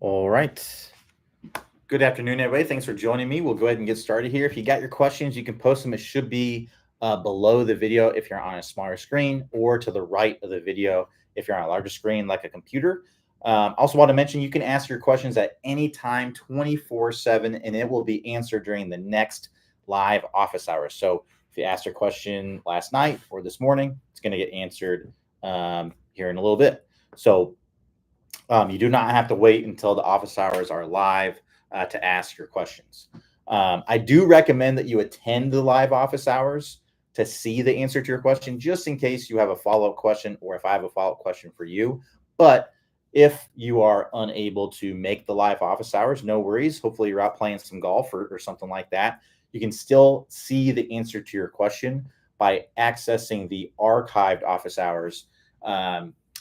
All right. Good afternoon, everybody. Thanks for joining me. We'll go ahead and get started here. If you got your questions, you can post them. It should be below the video if you're on a smaller screen, or to the right of the video if you're on a larger screen like a computer. Also, want to mention you can ask your questions at any time, 24/7, and it will be answered during the next live office hours. So if you asked your question last night or this morning, it's going to get answered here in a little bit. So you do not have to wait until the office hours are live to ask your questions. I do recommend that you attend the live office hours to see the answer to your question, just in case you have a follow up question or if I have a follow up question for you. But if you are unable to make the live office hours, no worries. Hopefully, you're out playing some golf or something like that. You can still see the answer to your question by accessing the archived office hours.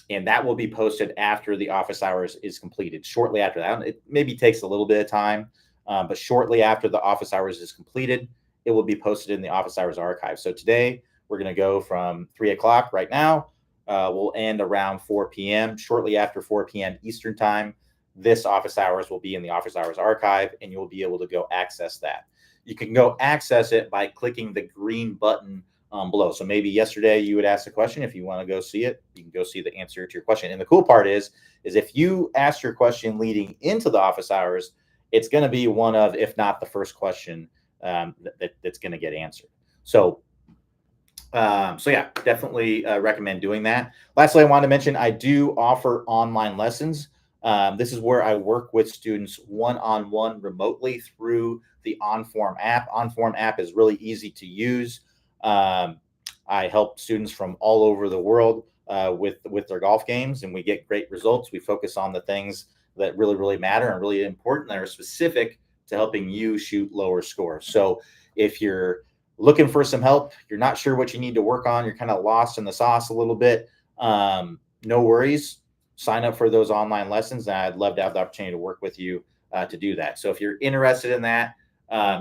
And that will be posted after the office hours is completed. Shortly after that, it maybe takes a little bit of time, but shortly after the office hours is completed, it will be posted in the office hours archive. So today we're going to go from 3 o'clock right now. We'll end around 4 p.m. Shortly after 4 p.m. Eastern time, this office hours will be in the office hours archive, and you'll be able to go access that. You can go access it by clicking the green button below. So maybe yesterday you would ask a question. If you want to go see it, you can go see the answer to your question. And the cool part is if you ask your question leading into the office hours, it's going to be one of, if not the first question that's going to get answered. So yeah, definitely recommend doing that. Lastly, I want to mention I do offer online lessons. This is where I work with students one-on-one remotely through the OnForm app. OnForm app is really easy to use. I help students from all over the world with their golf games, and we get great results. We focus on the things that really matter and really important that are specific to helping you shoot lower scores. So if you're looking for some help, you're not sure what you need to work on, you're kind of lost in the sauce a little bit, no worries. Sign up for those online lessons, and I'd love to have the opportunity to work with you to do that. So if you're interested in that,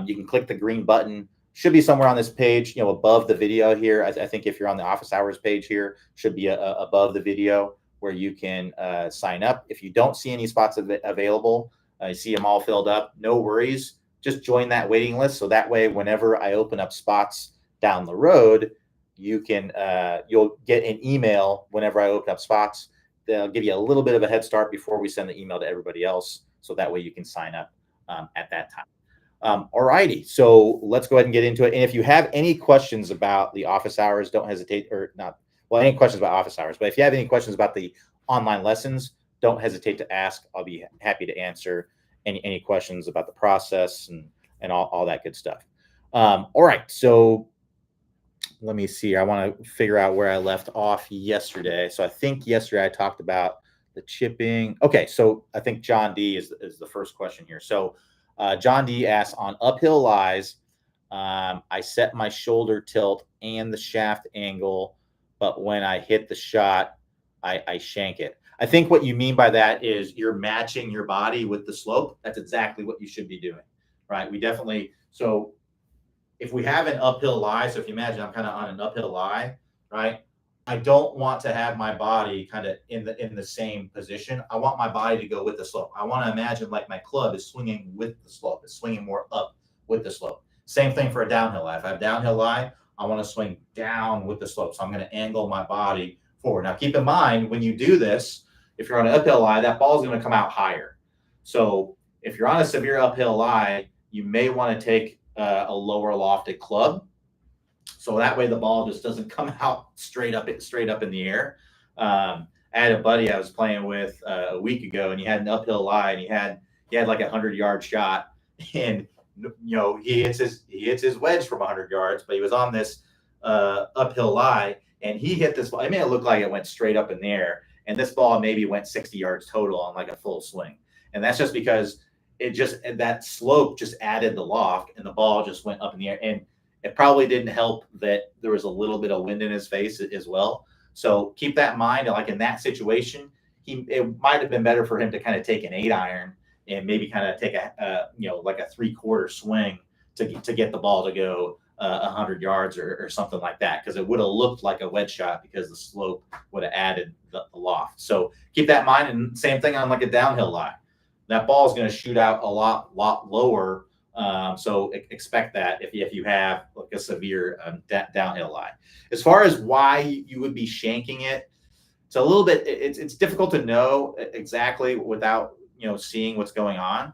you can click the green button. Should be somewhere on this page, above the video here. I think if you're on the office hours page here, should be above the video where you can sign up. If you don't see any spots available, you see them all filled up, no worries. Just join that waiting list. So that way, whenever I open up spots down the road, you'll get an email whenever I open up spots. They'll give you a little bit of a head start before we send the email to everybody else. So that way you can sign up at that time. All righty. So let's go ahead and get into it. And if you have any questions about the office hours, don't hesitate, or not, well, any questions about office hours, but if you have any questions about the online lessons, don't hesitate to ask. I'll be happy to answer any questions about the process and all that good stuff. All right. So let me see. I want to figure out where I left off yesterday. So I think yesterday I talked about the chipping. Okay. So I think John D is the first question here. So John D asks, on uphill lies, I set my shoulder tilt and the shaft angle, but when I hit the shot, I shank it. I think what you mean by that is you're matching your body with the slope. That's exactly what you should be doing, right? So if we have an uphill lie, so if you imagine I'm kind of on an uphill lie, right? I don't want to have my body kind of in the same position. I want my body to go with the slope. I want to imagine like my club is swinging with the slope. It's swinging more up with the slope. Same thing for a downhill lie. If I have downhill lie, I want to swing down with the slope. So I'm going to angle my body forward. Now, keep in mind, when you do this, if you're on an uphill lie, that ball is going to come out higher. So if you're on a severe uphill lie, you may want to take a lower lofted club. So that way the ball just doesn't come out straight up in the air. I had a buddy I was playing with a week ago, and he had an uphill lie, and he had like 100-yard shot, and he hits his wedge from 100 yards, but he was on this uphill lie, and he hit this ball. I mean, it looked like it went straight up in the air, and this ball maybe went 60 yards total on like a full swing, and that's just because that slope just added the loft, and the ball just went up in the air. And it probably didn't help that there was a little bit of wind in his face as well. So keep that in mind. Like in that situation, it might have been better for him to kind of take an 8-iron and maybe kind of take like a 3/4 swing to get the ball to go 100 yards or something like that, because it would have looked like a wedge shot because the slope would have added the loft. So keep that in mind. And same thing on like a downhill lie. that ball is going to shoot out a lot lower. So expect that if you have like a severe downhill lie. As far as why you would be shanking it, it's a little bit, it's difficult to know exactly without seeing what's going on.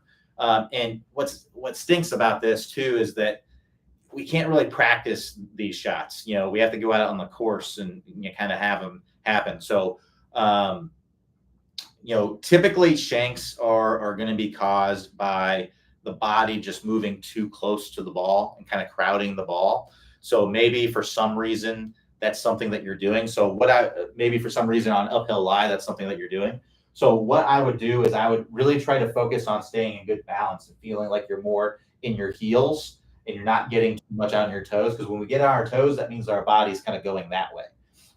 And what stinks about this too is that we can't really practice these shots. We have to go out on the course and kind of have them happen. So typically shanks are going to be caused by the body just moving too close to the ball and kind of crowding the ball. So maybe for some reason that's something that you're doing. So maybe for some reason on uphill lie, that's something that you're doing. So what I would do is I would really try to focus on staying in good balance and feeling like you're more in your heels and you're not getting too much on your toes. Because when we get on our toes, that means our body's kind of going that way,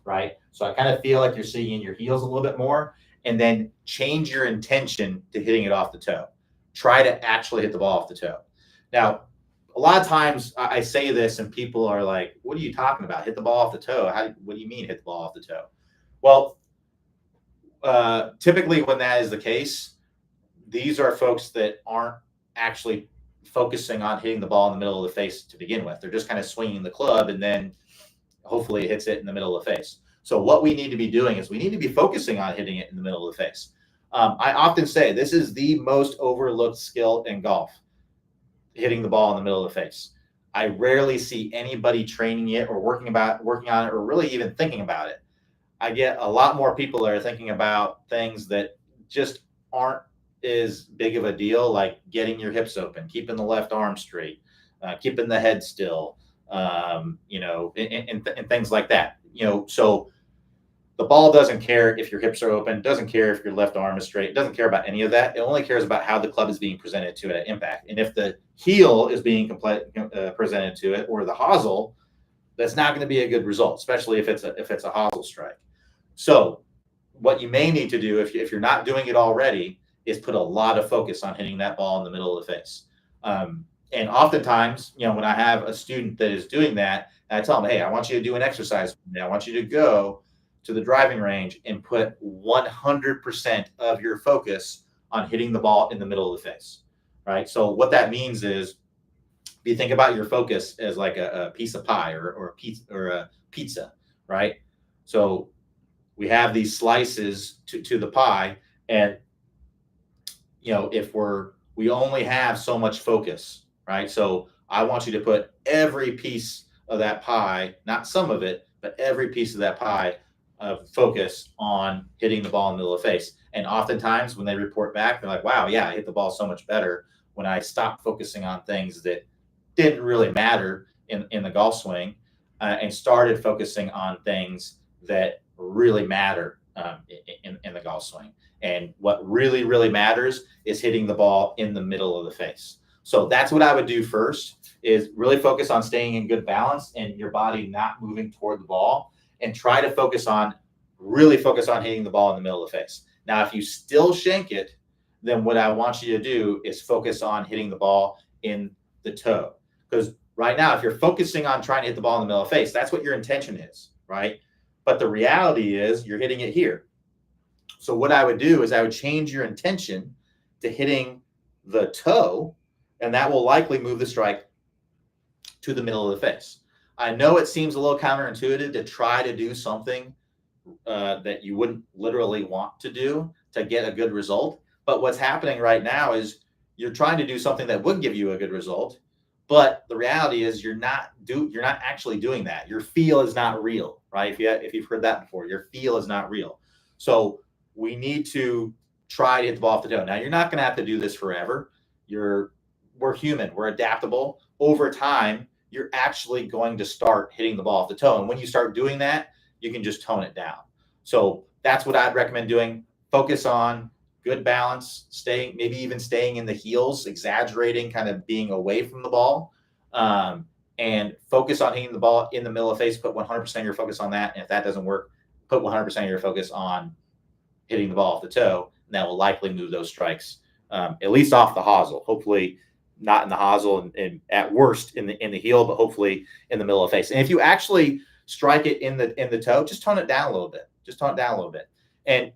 right? So I kind of feel like you're sitting in your heels a little bit more, and then change your intention to hitting it off the toe. Try to actually hit the ball off the toe. Now, a lot of times I say this and people are like, what are you talking about? Hit the ball off the toe. What do you mean hit the ball off the toe? Well, typically when that is the case, these are folks that aren't actually focusing on hitting the ball in the middle of the face to begin with. They're just kind of swinging the club and then hopefully it hits it in the middle of the face. So what we need to be doing is we need to be focusing on hitting it in the middle of the face. I often say this is the most overlooked skill in golf, hitting the ball in the middle of the face. I rarely see anybody training it or working on it or really even thinking about it. I get a lot more people that are thinking about things that just aren't as big of a deal, like getting your hips open, keeping the left arm straight, keeping the head still, and things like that. So the ball doesn't care if your hips are open, doesn't care if your left arm is straight, doesn't care about any of that. It only cares about how the club is being presented to it at impact. And if the heel is being presented to it or the hosel, that's not going to be a good result, especially if it's a hosel strike. So what you may need to do if you're not doing it already is put a lot of focus on hitting that ball in the middle of the face. And oftentimes, when I have a student that is doing that, and I tell them, hey, I want you to do an exercise. I want you to go to the driving range and put 100% of your focus on hitting the ball in the middle of the face, right? So what that means is, if you think about your focus as like a piece of pie or a pizza, right? So we have these slices to the pie, and if we only have so much focus, right? So I want you to put every piece of that pie, not some of it, but every piece of that pie of focus on hitting the ball in the middle of the face. And oftentimes when they report back, they're like, wow, yeah, I hit the ball so much better when I stopped focusing on things that didn't really matter in the golf swing and started focusing on things that really matter in the golf swing. And what really, really matters is hitting the ball in the middle of the face. So that's what I would do first, is really focus on staying in good balance and your body not moving toward the ball, and try to really focus on hitting the ball in the middle of the face. Now, if you still shank it, then what I want you to do is focus on hitting the ball in the toe. Because right now, if you're focusing on trying to hit the ball in the middle of the face, that's what your intention is, right? But the reality is you're hitting it here. So what I would do is I would change your intention to hitting the toe, and that will likely move the strike to the middle of the face. I know it seems a little counterintuitive to try to do something that you wouldn't literally want to do to get a good result. But what's happening right now is you're trying to do something that would give you a good result. But the reality is you're not actually doing that. Your feel is not real, right? If you've heard that before, your feel is not real. So we need to try to hit the ball off the toe. Now, you're not going to have to do this forever. We're human. We're adaptable. Over time, you're actually going to start hitting the ball off the toe. And when you start doing that, you can just tone it down. So that's what I'd recommend doing. Focus on good balance, maybe even staying in the heels, exaggerating, kind of being away from the ball, and focus on hitting the ball in the middle of the face. Put 100% of your focus on that. And if that doesn't work, put 100% of your focus on hitting the ball off the toe. And that will likely move those strikes, at least off the hosel. Hopefully not in the hosel and at worst in the heel, but hopefully in the middle of the face. And if you actually strike it in the toe, just tone it down a little bit. And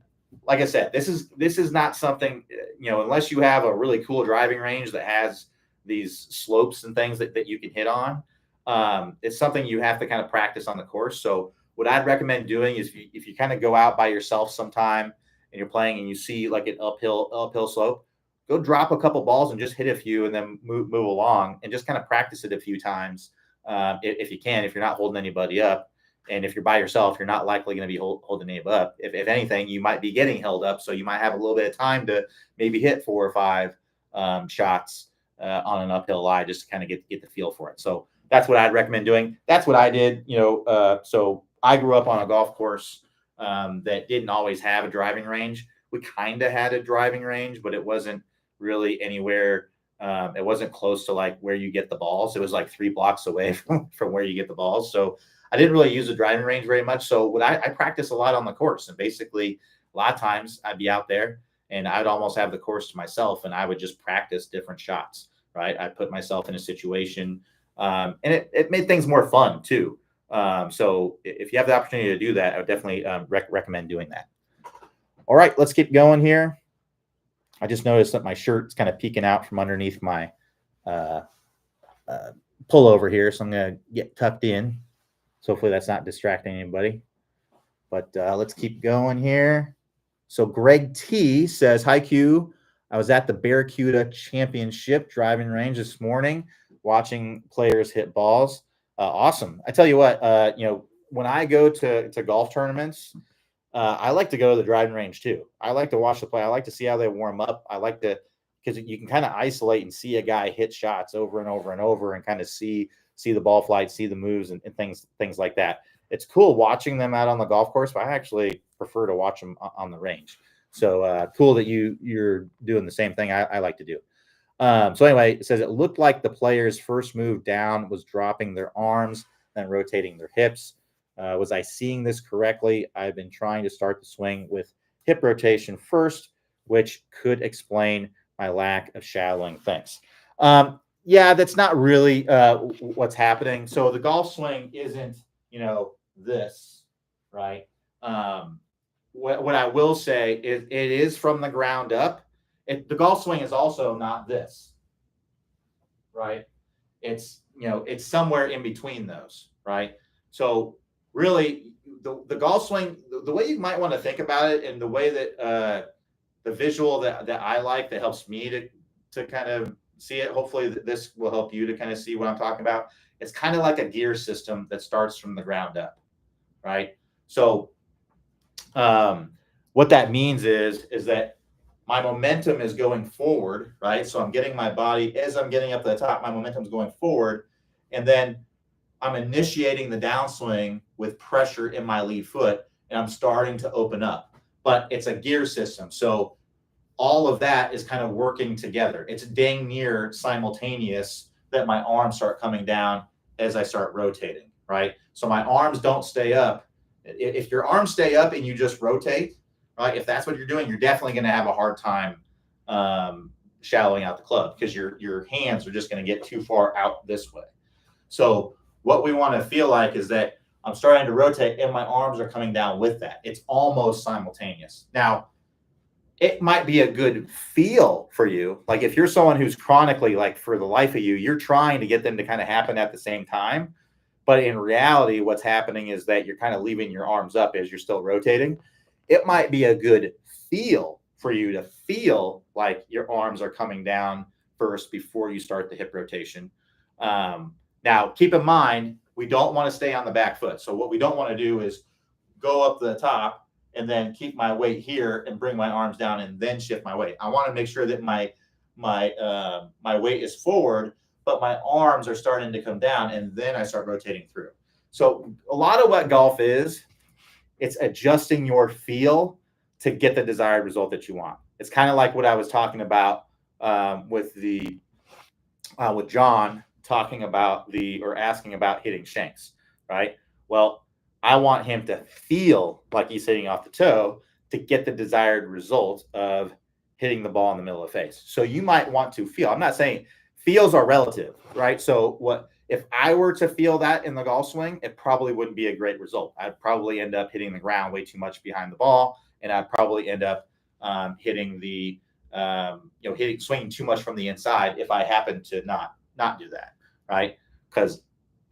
like I said, this is not something, unless you have a really cool driving range that has these slopes and things that you can hit on. It's something you have to kind of practice on the course. So what I'd recommend doing is if you kind of go out by yourself sometime and you're playing and you see like an uphill slope, go drop a couple balls and just hit a few and then move along and just kind of practice it a few times, if you can, if you're not holding anybody up. And if you're by yourself, you're not likely going to be holding anybody up. If anything, you might be getting held up. So you might have a little bit of time to maybe hit 4 or 5 shots on an uphill lie, just to kind of get the feel for it. So that's what I'd recommend doing. That's what I did. So I grew up on a golf course that didn't always have a driving range. We kind of had a driving range, but it wasn't really anywhere. It wasn't close to like where you get the balls. It was like 3 blocks away from where you get the balls. So I didn't really use the driving range very much. So what I practice a lot on the course, and basically a lot of times I'd be out there and I'd almost have the course to myself and I would just practice different shots, right? I put myself in a situation, and it made things more fun too. So if you have the opportunity to do that, I would definitely recommend doing that. All right, let's keep going here. I just noticed that my shirt's kind of peeking out from underneath my pullover here. So I'm going to get tucked in. So hopefully that's not distracting anybody. But let's keep going here. So Greg T says, hi, Q. I was at the Barracuda Championship driving range this morning watching players hit balls. Awesome. I tell you what, when I go to golf tournaments, I like to go to the driving range too. I like to watch the play. I like to see how they warm up. I like to, because you can kind of isolate and see a guy hit shots over and over and over and kind of see the ball flight, see the moves and things like that. It's cool watching them out on the golf course, but I actually prefer to watch them on the range. So cool that you're doing the same thing I like to do. So anyway, it says it looked like the player's first move down was dropping their arms, then rotating their hips. Was I seeing this correctly? I've been trying to start the swing with hip rotation first, which could explain my lack of shadowing. Thanks. Yeah, that's not really what's happening. So the golf swing isn't, this, right? What I will say is it is from the ground up. The golf swing is also not this, right? It's, it's somewhere in between those, right? So really the golf swing, the way you might want to think about it and the way that the visual that I like that helps me to kind of see it, hopefully this will help you to kind of see what I'm talking about. It's kind of like a gear system that starts from the ground up, right? So what that means is that my momentum is going forward, right? So I'm getting my body, as I'm getting up to the top, my momentum is going forward. And then I'm initiating the downswing with pressure in my lead foot, and I'm starting to open up. But it's a gear system. So all of that is kind of working together. It's dang near simultaneous that my arms start coming down as I start rotating, right? So my arms don't stay up. If your arms stay up and you just rotate, right? If that's what you're doing, you're definitely going to have a hard time shallowing out the club because your hands are just going to get too far out this way. So what we want to feel like is that I'm starting to rotate and my arms are coming down with that. It's almost simultaneous. Now, it might be a good feel for you. Like if you're someone who's chronically, like for the life of you, you're trying to get them to kind of happen at the same time. But in reality, what's happening is that you're kind of leaving your arms up as you're still rotating. It might be a good feel for you to feel like your arms are coming down first before you start the hip rotation. Now, keep in mind, we don't want to stay on the back foot. So what we don't want to do is go up to the top and then keep my weight here and bring my arms down and then shift my weight. I want to make sure that my weight is forward, but my arms are starting to come down and then I start rotating through. So a lot of what golf is, it's adjusting your feel to get the desired result that you want. It's kind of like what I was talking about with John talking about asking about hitting shanks, right? Well, I want him to feel like he's hitting off the toe to get the desired result of hitting the ball in the middle of the face. So you might want to feel. I'm not saying feels are relative, right? So what if I were to feel that in the golf swing, it probably wouldn't be a great result. I'd probably end up hitting the ground way too much behind the ball, and I probably end up hitting the swinging too much from the inside if I happen to not do that, right? Because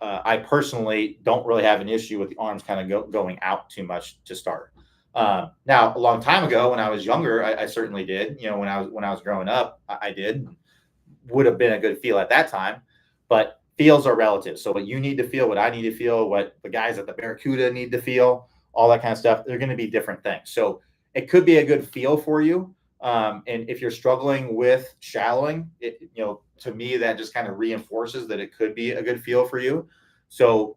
I personally don't really have an issue with the arms kind of going out too much to start. Now, a long time ago, when I was younger, I certainly did. When I was growing up, I did. Would have been a good feel at that time, but feels are relative. So what you need to feel, what I need to feel, what the guys at the Barracuda need to feel, all that kind of stuff, they're going to be different things. So it could be a good feel for you. And if you're struggling with shallowing, to me, that just kind of reinforces that it could be a good feel for you. So,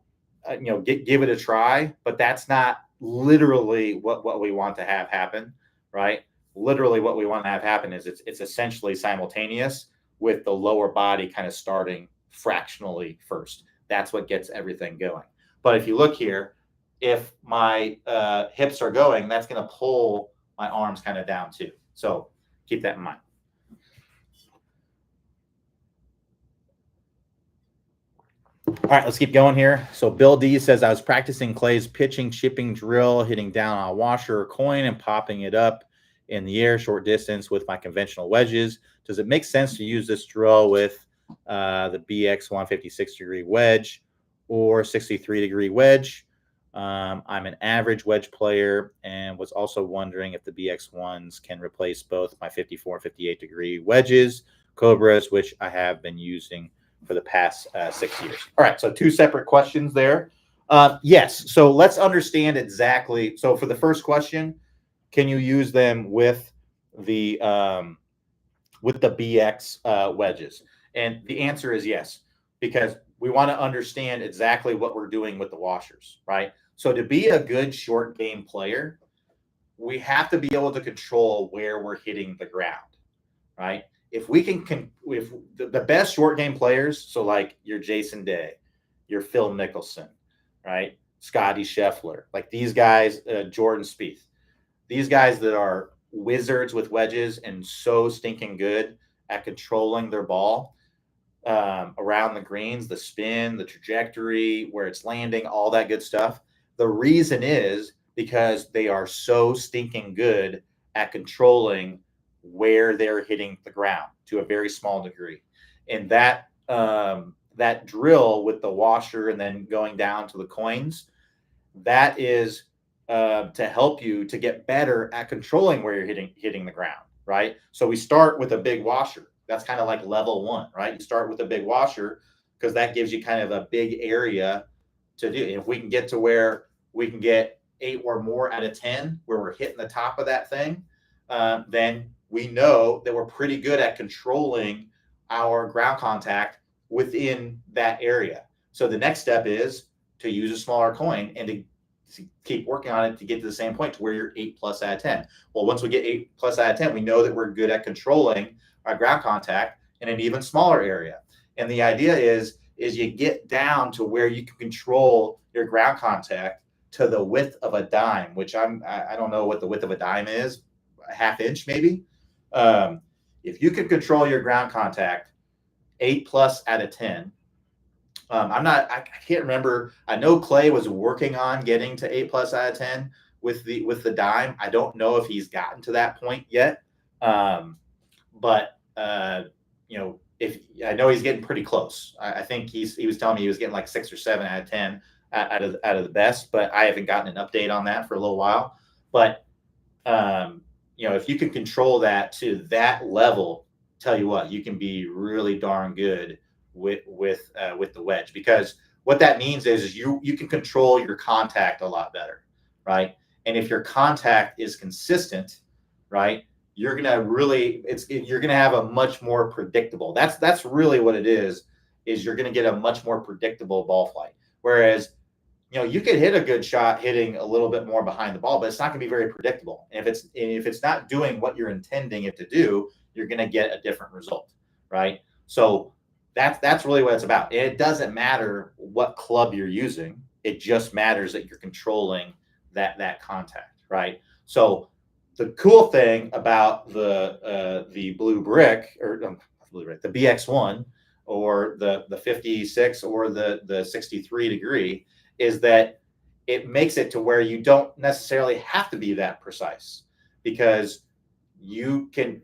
give it a try, but that's not literally what we want to have happen, right? Literally what we want to have happen is it's essentially simultaneous with the lower body kind of starting fractionally first. That's what gets everything going. But if you look here, if my hips are going, that's going to pull my arms kind of down too. So keep that in mind. All right, let's keep going here. So Bill D says, I was practicing Clay's pitching, chipping drill, hitting down on a washer or coin and popping it up in the air short distance with my conventional wedges. Does it make sense to use this drill with the BX 156-degree wedge or 63-degree wedge? I'm an average wedge player and was also wondering if the BX1s can replace both my 54 and 58-degree wedges, Cobras, which I have been using for the past 6 years. All right, so two separate questions there. Yes, so let's understand exactly. So for the first question, can you use them with the BX wedges? And the answer is yes, because we want to understand exactly what we're doing with the washers, right? So to be a good short game player, we have to be able to control where we're hitting the ground, right? If we if the best short game players, so like your Jason Day, your Phil Mickelson, right? Scotty Scheffler, like these guys, Jordan Spieth, these guys that are wizards with wedges and so stinking good at controlling their ball around the greens, the spin, the trajectory, where it's landing, all that good stuff. The reason is because they are so stinking good at controlling where they're hitting the ground to a very small degree. And that drill with the washer and then going down to the coins, that is to help you to get better at controlling where you're hitting the ground, right? So we start with a big washer. That's kind of like level one, right? You start with a big washer because that gives you kind of a big area to do. And if we can get to where we can get 8 or more out of 10, where we're hitting the top of that thing, then we know that we're pretty good at controlling our ground contact within that area. So the next step is to use a smaller coin and to keep working on it to get to the same point to where you're 8+ out of 10. Well, once we get 8+ out of 10, we know that we're good at controlling our ground contact in an even smaller area. And the idea is you get down to where you can control your ground contact to the width of a dime, which I don't know what the width of a dime is, a half inch maybe. If you can control your ground contact 8+ out of 10, I can't remember. I know Clay was working on getting to 8+ out of 10 with the dime. I don't know if he's gotten to that point yet. But if I know he's getting pretty close. I think he was telling me he was getting like 6 or 7 out of 10 out of the best, but I haven't gotten an update on that for a little while. But if you can control that to that level, tell you what, you can be really darn good with the wedge, because what that means is you can control your contact a lot better, right? And if your contact is consistent, right, you're gonna have a much more predictable. That's really what it is you're gonna get a much more predictable ball flight. Whereas, you could hit a good shot hitting a little bit more behind the ball, but it's not gonna be very predictable. And if it's not doing what you're intending it to do, you're gonna get a different result, right? So that's really what it's about. It doesn't matter what club you're using. It just matters that you're controlling that contact, right? So the cool thing about the blue brick, or the BX1 or the 56 or the 63 degree, is that it makes it to where you don't necessarily have to be that precise, because you can,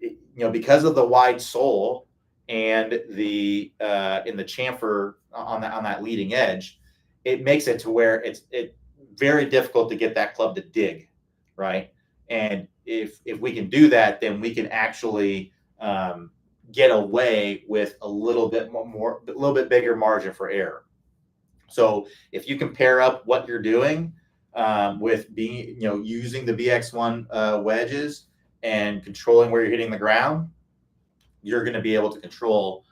because of the wide sole and the in the chamfer on that leading edge, it makes it to where it's very difficult to get that club to dig, right? And if we can do that, then we can actually get away with a little bit bigger margin for error. So if you can pair up what you're doing with being, using the BX1 wedges and controlling where you're hitting the ground, you're going to be able to control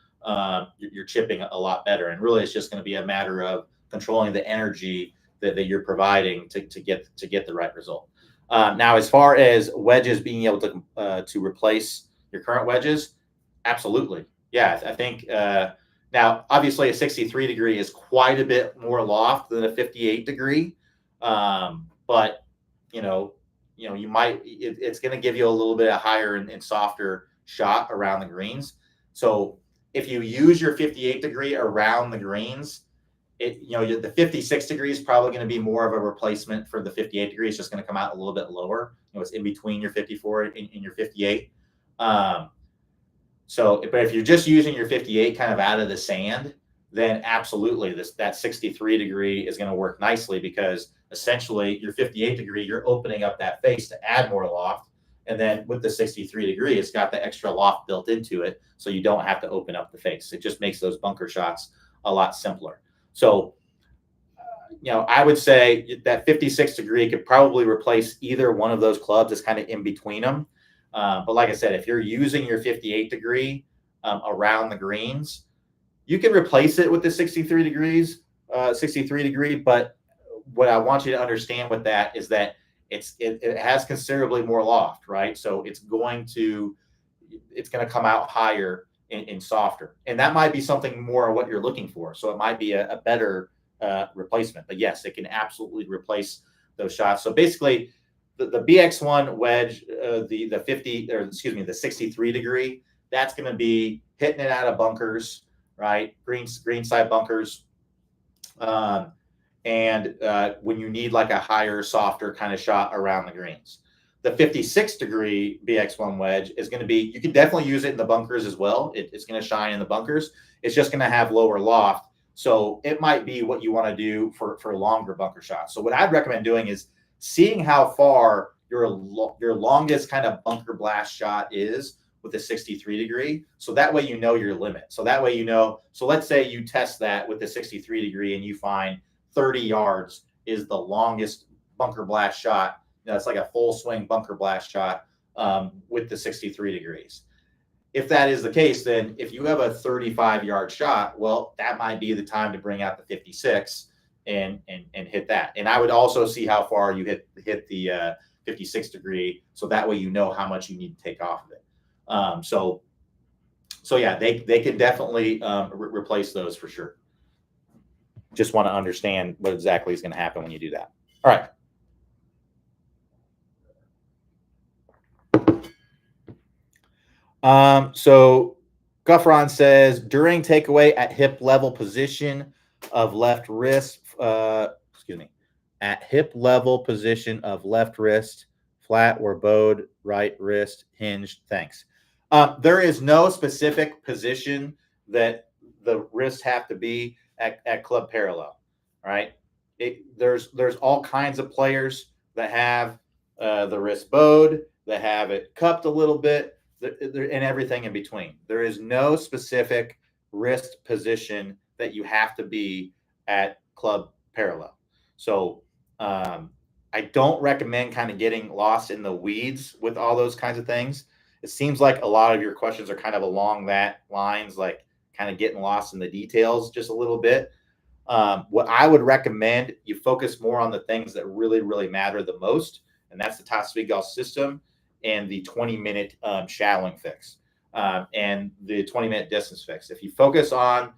your chipping a lot better. And really, it's just going to be a matter of controlling the energy that you're providing to get the right result. Now, as far as wedges being able to replace your current wedges, absolutely. Yeah, I think now, obviously, a 63 degree is quite a bit more loft than a 58 degree, but you might it's going to give you a little bit of higher and softer shot around the greens. So if you use your 58 degree around the greens, the 56 degree is probably going to be more of a replacement for the 58 degree. It's just going to come out a little bit lower. It's in between your 54 and your 58. But if you're just using your 58 kind of out of the sand, then absolutely that 63 degree is going to work nicely, because essentially your 58 degree, you're opening up that face to add more loft. And then with the 63 degree, it's got the extra loft built into it, so you don't have to open up the face. It just makes those bunker shots a lot simpler. So, I would say that 56 degree could probably replace either one of those clubs. It's kind of in between them. But like I said, if you're using your 58 degree around the greens, you can replace it with the 63 degree. But what I want you to understand with that is that it has considerably more loft, right? So it's going to come out higher and softer, and that might be something more of what you're looking for. So it might be a better replacement. But yes, it can absolutely replace those shots. So basically, the BX1 wedge, the 63 degree, that's going to be hitting it out of bunkers, right? Green side bunkers. And when you need like a higher, softer kind of shot around the greens. The 56 degree BX1 wedge is going to be, you can definitely use it in the bunkers as well. It's going to shine in the bunkers. It's just going to have lower loft. So it might be what you want to do for longer bunker shots. So what I'd recommend doing is seeing how far your longest kind of bunker blast shot is with a 63 degree. So that way you know your limit. So that way so let's say you test that with the 63 degree and you find 30 yards is the longest bunker blast shot. It's like a full swing bunker blast shot with the 63 degrees. If that is the case, then if you have a 35-yard shot, well, that might be the time to bring out the 56 and hit that. And I would also see how far you hit the 56 degree, so that way you know how much you need to take off of it. So yeah, they can definitely replace those for sure. Just want to understand what exactly is going to happen when you do that. All right. So Guffron says, during takeaway at hip level position of left wrist, at hip level position of left wrist, flat or bowed, right wrist, hinged. Thanks. There is no specific position that the wrists have to be at club parallel, right? There's all kinds of players that have the wrist bowed, that have it cupped a little bit, and everything in between. There is no specific wrist position that you have to be at club parallel. So I don't recommend kind of getting lost in the weeds with all those kinds of things. It seems like a lot of your questions are kind of along that lines, like kind of getting lost in the details just a little bit. What I would recommend, you focus more on the things that really, really matter the most, and that's the top speed golf system and the 20-minute shallowing fix and the 20-minute distance fix. If you focus on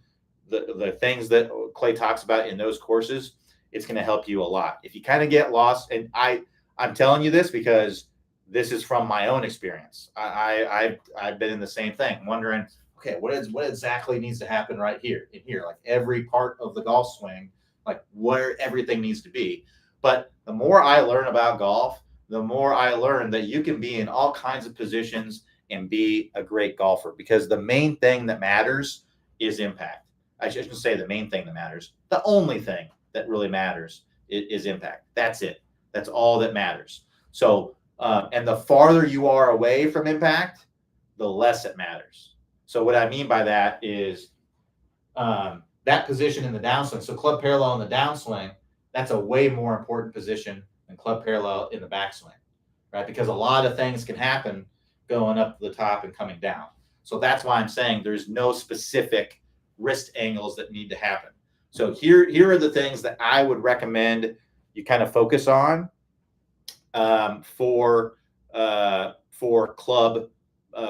the things that Clay talks about in those courses, it's going to help you a lot. If you kind of get lost, and I'm telling you this because this is from my own experience. I've been in the same thing, wondering, okay, what exactly needs to happen right here in here, like every part of the golf swing, like where everything needs to be. But the more I learn about golf, the more I learn that you can be in all kinds of positions and be a great golfer, because the main thing that matters is impact. I shouldn't say the main thing that matters. The only thing that really matters is impact. That's it. That's all that matters. So, and the farther you are away from impact, the less it matters. So what I mean by that is that position in the downswing. So club parallel in the downswing, that's a way more important position than club parallel in the backswing, right? Because a lot of things can happen going up to the top and coming down. So that's why I'm saying there's no specific wrist angles that need to happen. So here are the things that I would recommend you kind of focus on for club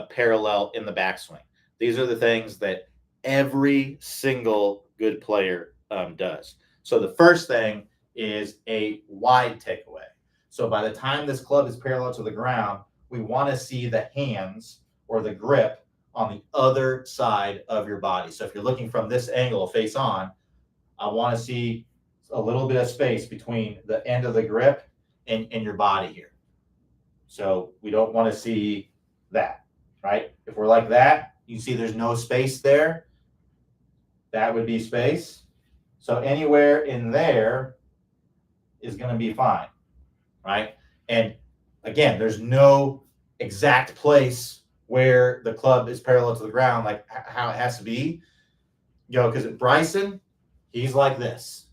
parallel in the backswing. These are the things that every single good player does. So the first thing is a wide takeaway. So by the time this club is parallel to the ground, we want to see the hands or the grip on the other side of your body. So if you're looking from this angle face on, I want to see a little bit of space between the end of the grip and your body here. So we don't want to see that, right? If we're like that, you see there's no space there. That would be space. So anywhere in there is going to be fine, right? And again, there's no exact place where the club is parallel to the ground, like how it has to be, because Bryson, he's like this,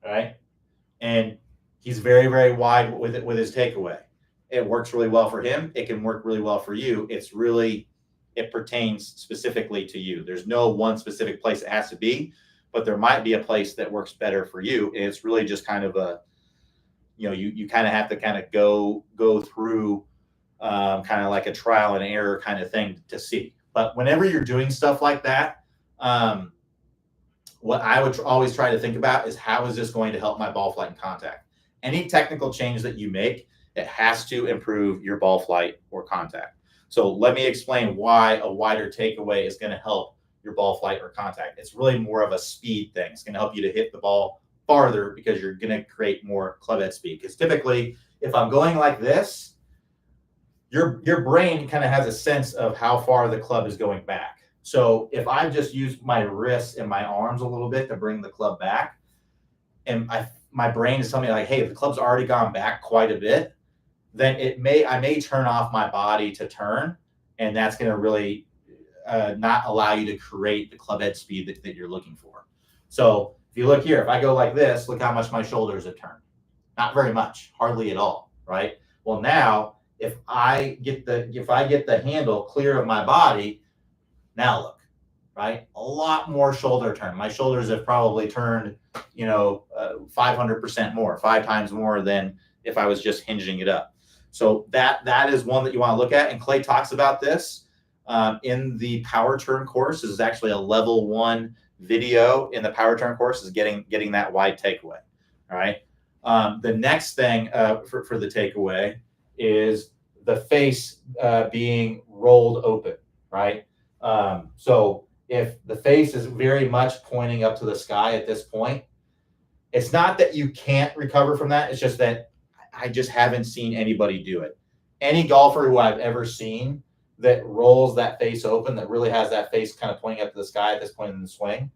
right? And he's very, very wide with it, with his takeaway. It works really well for him. It can work really well for you. It pertains specifically to you. There's no one specific place it has to be, but there might be a place that works better for you. And it's really just kind of a, you kind of have to kind of go through kind of like a trial and error kind of thing to see. But whenever you're doing stuff like that, what I would always try to think about is, how is this going to help my ball flight and contact? Any technical change that you make, it has to improve your ball flight or contact. So let me explain why a wider takeaway is going to help your ball flight or contact. It's really more of a speed thing. It's going to help you to hit the ball farther because you're going to create more club head speed. Because typically, if I'm going like this, your brain kind of has a sense of how far the club is going back. So if I just use my wrists and my arms a little bit to bring the club back, and my brain is telling me like, hey, the club's already gone back quite a bit, then I may turn off my body to turn, and that's going to really not allow you to create the club head speed that you're looking for. So if you look here, if I go like this, look how much my shoulders have turned. Not very much, hardly at all, right? Well, now if I get the handle clear of my body, now look, right? A lot more shoulder turn. My shoulders have probably turned, 500% more, 5 times more than if I was just hinging it up. So that is one that you want to look at. And Clay talks about this in the power turn course. This is actually a level 1 video in the power turn course, is getting that wide takeaway. All right. The next thing for the takeaway is the face being rolled open, right? So if the face is very much pointing up to the sky at this point, it's not that you can't recover from that. It's just that I just haven't seen anybody do it. Any golfer who I've ever seen that rolls that face open, that really has that face kind of pointing up to the sky at this point in the swing,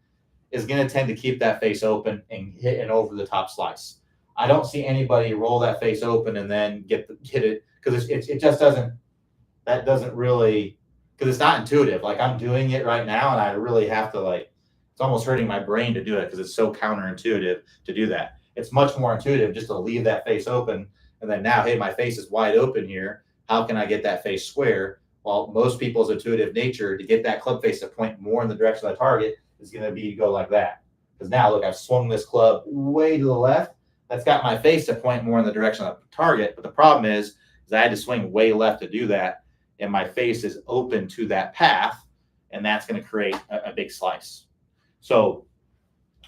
is going to tend to keep that face open and hit an over the top slice. I don't see anybody roll that face open and then get it, because it just doesn't. That doesn't really, because it's not intuitive. Like, I'm doing it right now, and I really have to it's almost hurting my brain to do it because it's so counterintuitive to do that. It's much more intuitive just to leave that face open, and then now, hey, my face is wide open here. How can I get that face square? Well, most people's intuitive nature to get that club face to point more in the direction of the target is going to be to go like that. Because now, look, I've swung this club way to the left. That's got my face to point more in the direction of the target. But the problem is I had to swing way left to do that, and my face is open to that path, and that's going to create a big slice. So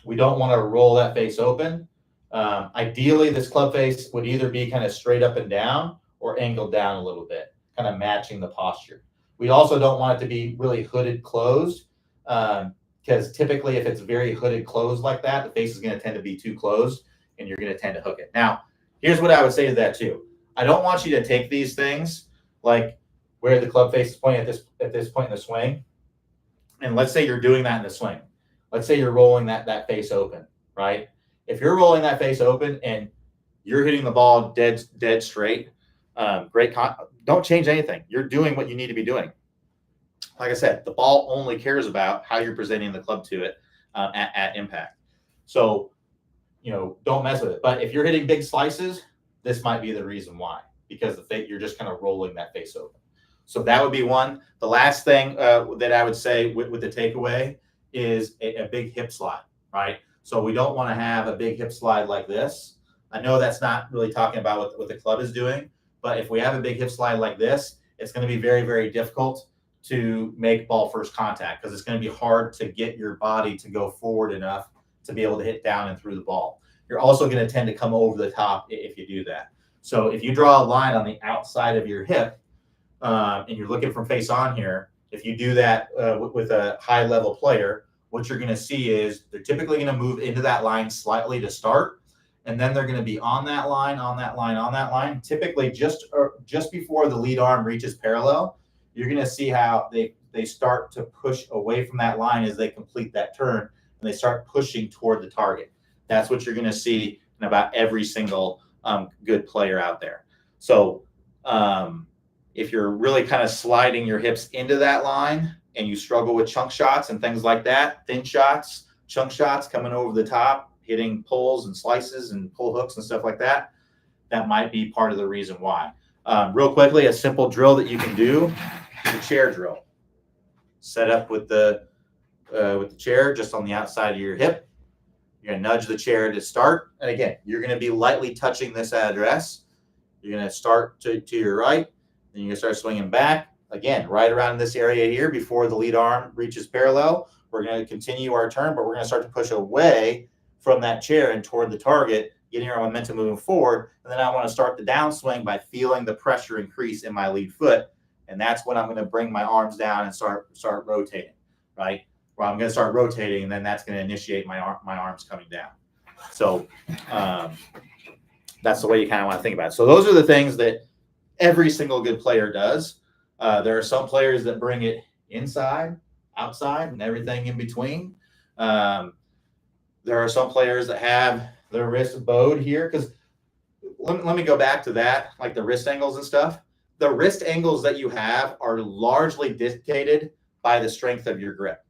we don't want to roll that face open. Ideally, this club face would either be kind of straight up and down or angled down a little bit, kind of matching the posture. We also don't want it to be really hooded closed, because typically if it's very hooded closed like that, the face is going to tend to be too closed, and you're going to tend to hook it. Now, here's what I would say to that too. I don't want you to take these things like where the club face is pointing at this point in the swing, and let's say you're doing that in the swing. Let's say you're rolling that face open, right? If you're rolling that face open and you're hitting the ball dead straight, don't change anything. You're doing what you need to be doing. Like I said, the ball only cares about how you're presenting the club to it at impact. So, don't mess with it. But if you're hitting big slices, this might be the reason why, because you're just kind of rolling that face open. So that would be one. The last thing that I would say with the takeaway is a big hip slide, right? So we don't want to have a big hip slide like this. I know that's not really talking about what the club is doing, but if we have a big hip slide like this, it's going to be very, very difficult to make ball first contact, because it's going to be hard to get your body to go forward enough to be able to hit down and through the ball. You're also going to tend to come over the top if you do that. So if you draw a line on the outside of your hip, and you're looking from face on here, if you do that with a high level player, what you're going to see is they're typically going to move into that line slightly to start, and then they're going to be on that line, on that line, on that line. Typically just before the lead arm reaches parallel, you're going to see how they start to push away from that line as they complete that turn, and they start pushing toward the target. That's what you're going to see in about every single good player out there. So if you're really kind of sliding your hips into that line and you struggle with chunk shots and things like that, thin shots, chunk shots coming over the top, hitting pulls and slices and pull hooks and stuff like that, that might be part of the reason why. Real quickly, a simple drill that you can do is a chair drill. Set up with the chair just on the outside of your hip. You're going to nudge the chair to start. And again, you're going to be lightly touching this address. You're going to start to your right. Then you're going to start swinging back. Again, right around this area here before the lead arm reaches parallel. We're going to continue our turn, but we're going to start to push away from that chair and toward the target, getting our momentum moving forward. And then I want to start the downswing by feeling the pressure increase in my lead foot. And that's when I'm going to bring my arms down and start rotating, right? Well, I'm going to start rotating, and then that's going to initiate my arms coming down. So that's the way you kind of want to think about it. So those are the things that every single good player does. There are some players that bring it inside, outside, and everything in between. There are some players that have their wrists bowed here, because let me go back to that, like the wrist angles and stuff. The wrist angles that you have are largely dictated by the strength of your grip.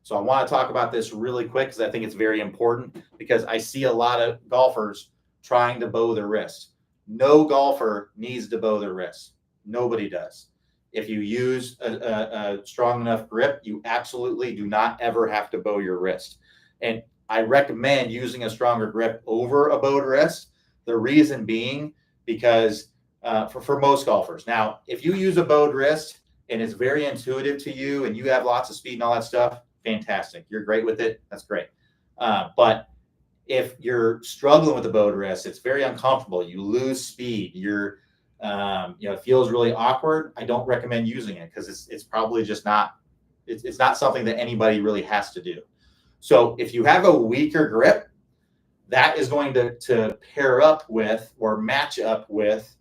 So I want to talk about this really quick, because I think it's very important, because I see a lot of golfers trying to bow their wrist. No golfer needs to bow their wrist. Nobody does. If you use a strong enough grip, you absolutely do not ever have to bow your wrist. And I recommend using a stronger grip over a bowed wrist. The reason being because for most golfers. Now, if you use a bowed wrist and it's very intuitive to you and you have lots of speed and all that stuff, fantastic. You're great with it. That's great. But if you're struggling with the bowed wrist, it's very uncomfortable. You lose speed. It feels really awkward. I don't recommend using it, because it's probably just not, it's not something that anybody really has to do. So if you have a weaker grip, that is going to pair up with or match up with,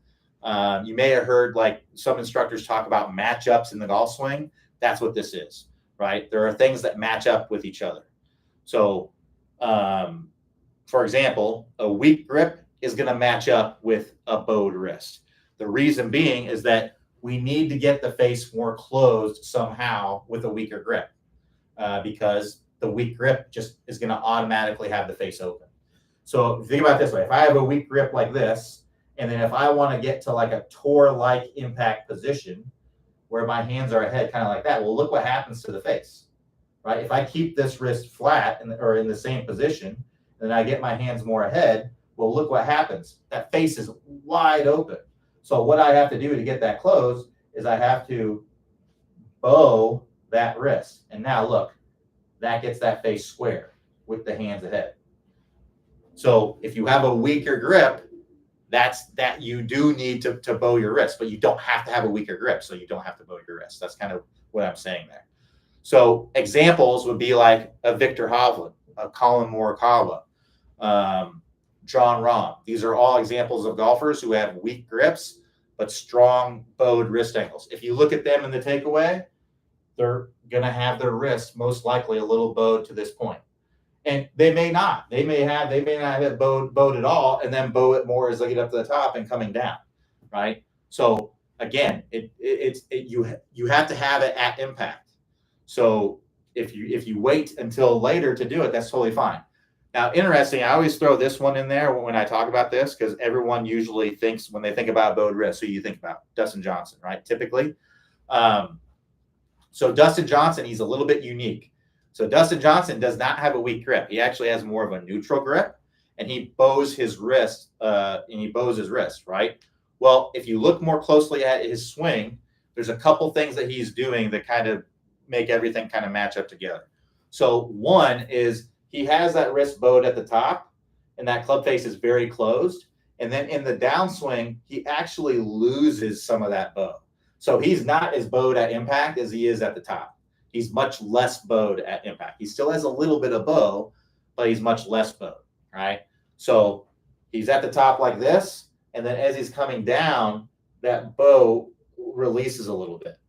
you may have heard like some instructors talk about matchups in the golf swing. That's what this is, right? There are things that match up with each other. So, for example, a weak grip is going to match up with a bowed wrist. The reason being is that we need to get the face more closed somehow with a weaker grip, because the weak grip just is going to automatically have the face open. So think about it this way. If I have a weak grip like this, and then if I want to get to like a tour-like impact position where my hands are ahead, kind of like that, well, look what happens to the face, right? If I keep this wrist flat or in the same position, and I get my hands more ahead, well, look what happens. That face is wide open. So what I have to do to get that closed is I have to bow that wrist. And now look, that gets that face square with the hands ahead. So if you have a weaker grip, that you do need to bow your wrist, but you don't have to have a weaker grip, so you don't have to bow your wrist. That's kind of what I'm saying there. So examples would be like a Victor Hovland, a Colin Morikawa, John Rahm. These are all examples of golfers who have weak grips, but strong bowed wrist angles. If you look at them in the takeaway, they're going to have their wrist most likely a little bowed to this point. And they may not. They may not have it bowed at all, and then bow it more as they get up to the top and coming down, right? So again, you have to have it at impact. So if you wait until later to do it, that's totally fine. Now, interesting, I always throw this one in there when I talk about this, because everyone usually thinks, when they think about bowed wrist, who you think about? Dustin Johnson, right? Typically. So Dustin Johnson, he's a little bit unique. So Dustin Johnson does not have a weak grip. He actually has more of a neutral grip, and he bows his wrist, right? Well, if you look more closely at his swing, there's a couple things that he's doing that kind of make everything kind of match up together. So one is he has that wrist bowed at the top, and that club face is very closed. And then in the downswing, he actually loses some of that bow. So he's not as bowed at impact as he is at the top. He's much less bowed at impact. He still has a little bit of bow, but he's much less bowed, right? So he's at the top like this, and then as he's coming down, that bow releases a little bit.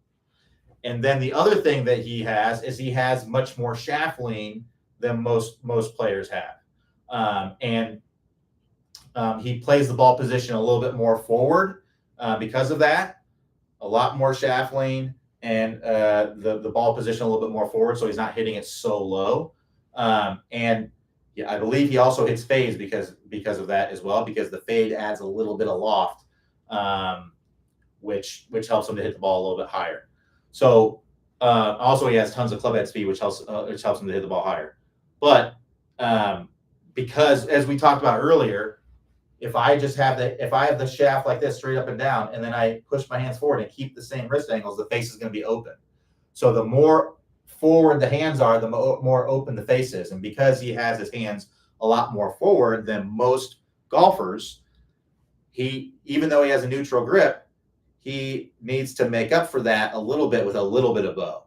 And then the other thing that he has is he has much more shaft lean than most players have. He plays the ball position a little bit more forward because of that, a lot more shaft lean, and the ball position a little bit more forward, so he's not hitting it so low. And yeah, I believe he also hits fades because of that as well, because the fade adds a little bit of loft, which helps him to hit the ball a little bit higher. So also he has tons of club head speed, which helps him to hit the ball higher. But because, as we talked about earlier, if I have the shaft like this straight up and down, and then I push my hands forward and keep the same wrist angles, the face is going to be open. So the more forward the hands are, the more open the face is. And because he has his hands a lot more forward than most golfers, even though he has a neutral grip, he needs to make up for that a little bit with a little bit of bow,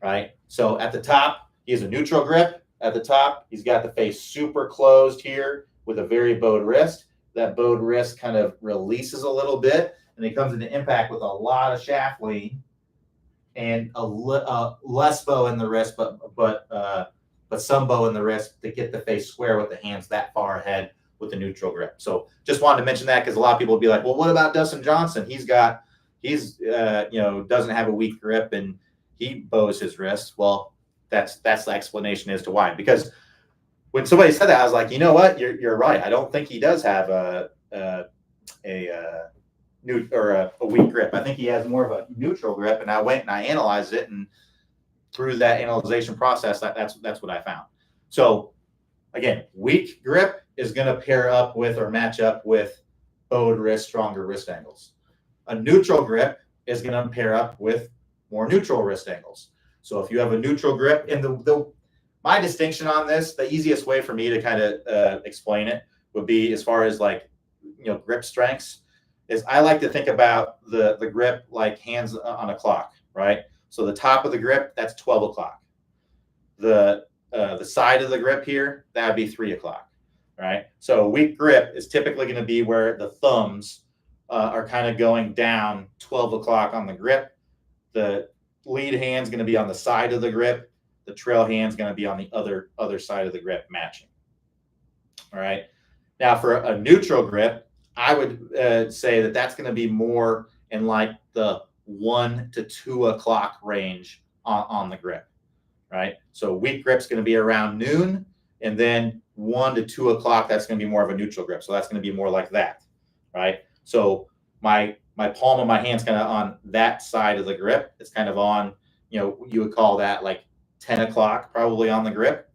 right? So at the top, he has a neutral grip. At the top, he's got the face super closed here with a very bowed wrist. That bowed wrist kind of releases a little bit, and he comes into impact with a lot of shaft lean and less bow in the wrist, but some bow in the wrist to get the face square with the hands that far ahead with the neutral grip. So just wanted to mention that, because a lot of people will be like, well, what about Dustin Johnson? He's doesn't have a weak grip and he bows his wrist. Well, that's the explanation as to why. Because when somebody said that, I was like, you know what? You're right. I don't think he does have a weak grip. I think he has more of a neutral grip. And I went and I analyzed it, and through that analyzation process, that's what I found. So again, weak grip is going to pair up with or match up with bowed wrist, stronger wrist angles. A neutral grip is going to pair up with more neutral wrist angles. So if you have a neutral grip, and my distinction on this, the easiest way for me to kind of explain it would be, as far as grip strengths, is I like to think about the grip like hands on a clock, right? So the top of the grip, that's 12 o'clock. The side of the grip here, that would be 3 o'clock, right? So a weak grip is typically going to be where the thumbs are kind of going down 12 o'clock on the grip. The lead hand's going to be on the side of the grip. The trail hand's going to be on the other side of the grip, matching. All right. Now for a neutral grip, I would say that's going to be more in like the 1 to 2 o'clock range on the grip, right? So weak grip's going to be around noon, and then 1 to 2 o'clock, that's going to be more of a neutral grip. So that's going to be more like that, right? So my palm of my hand's kind of on that side of the grip. It's kind of on, you would call that like 10 o'clock probably on the grip,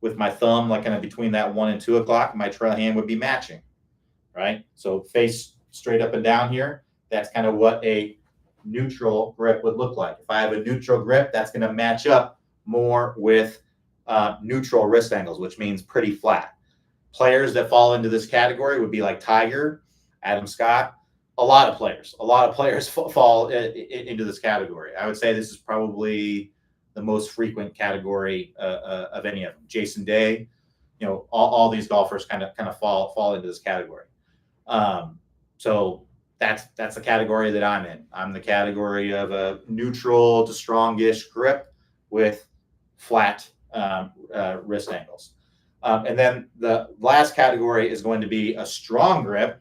with my thumb like kind of between that 1 and 2 o'clock. My trail hand would be matching, right? So face straight up and down here, that's kind of what a neutral grip would look like. If I have a neutral grip, that's going to match up more with neutral wrist angles, which means pretty flat. Players that fall into this category would be like Tiger, Adam Scott. A lot of players fall into this category. I would say this is probably the most frequent category of any of them. Jason Day, all these golfers kind of fall into this category. So that's the category that I'm in. I'm the category of a neutral to strongish grip with flat wrist angles. And then the last category is going to be a strong grip,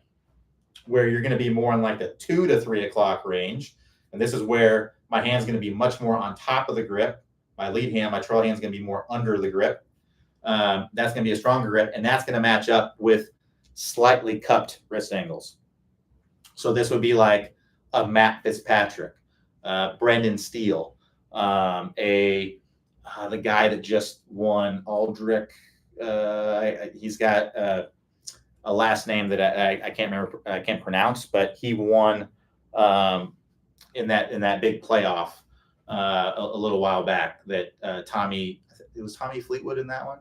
where you're going to be more in like the 2 to 3 o'clock range. And this is where my hand's going to be much more on top of the grip. My lead hand, my trail hand is going to be more under the grip. That's going to be a stronger grip, and that's going to match up with slightly cupped wrist angles. So this would be like a Matt Fitzpatrick, Brendan Steele, the guy that just won Aldrich. He's got a last name that I can't remember, I can't pronounce, but he won in that big playoff a little while back. That it was Tommy Fleetwood in that one.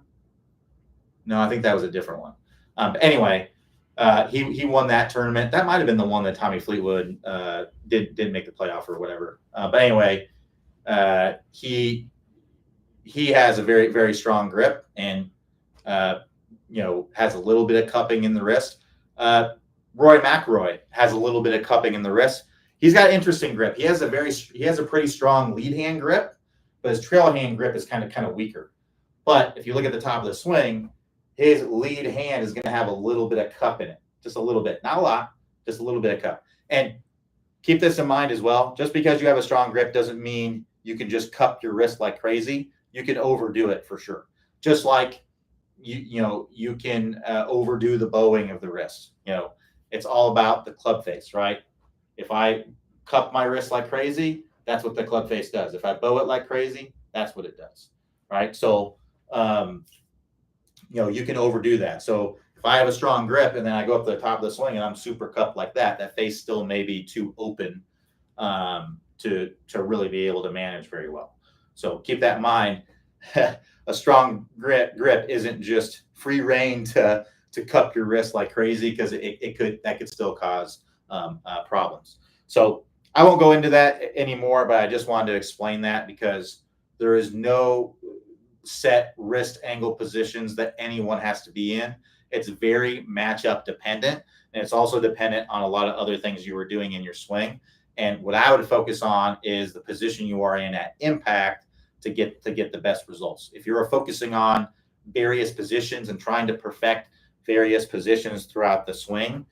No, I think that was a different one. But anyway, he won that tournament. That might have been the one that Tommy Fleetwood didn't make the playoff or whatever. But anyway, he has a very, very strong grip, and has a little bit of cupping in the wrist. Roy McIlroy has a little bit of cupping in the wrist. He's got interesting grip. He has a pretty strong lead hand grip, but his trail hand grip is kind of weaker. But if you look at the top of the swing, his lead hand is going to have a little bit of cup in it, just a little bit, not a lot, just a little bit of cup. And keep this in mind as well. Just because you have a strong grip doesn't mean you can just cup your wrist like crazy. You can overdo it for sure. Just like you can overdo the bowing of the wrist. It's all about the club face, right? If I cup my wrist like crazy, that's what the club face does. If I bow it like crazy, that's what it does, right? So, you can overdo that. So if I have a strong grip and then I go up to the top of the swing and I'm super cupped like that face still may be too open to really be able to manage very well. So keep that in mind. A strong grip isn't just free rein to cup your wrist like crazy, because that could still cause problems. So I won't go into that anymore, but I just wanted to explain that, because there is no set wrist angle positions that anyone has to be in. It's very matchup dependent, and it's also dependent on a lot of other things you were doing in your swing. And what I would focus on is the position you are in at impact to get the best results. If you're focusing on various positions and trying to perfect various positions throughout the swing,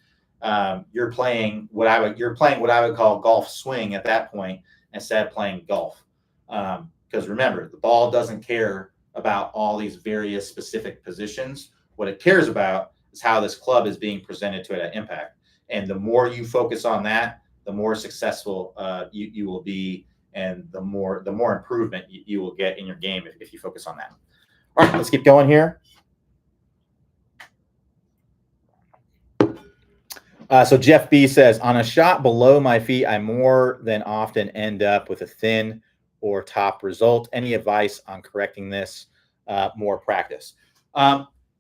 you're playing what I would call golf swing at that point, instead of playing golf. Because remember, the ball doesn't care about all these various specific positions. What it cares about is how this club is being presented to it at impact. And the more you focus on that, the more successful you will be, and the more improvement you will get in your game if you focus on that. All right, let's keep going here. So Jeff B says, on a shot below my feet, I more than often end up with a thin or top result. Any advice on correcting this? More practice.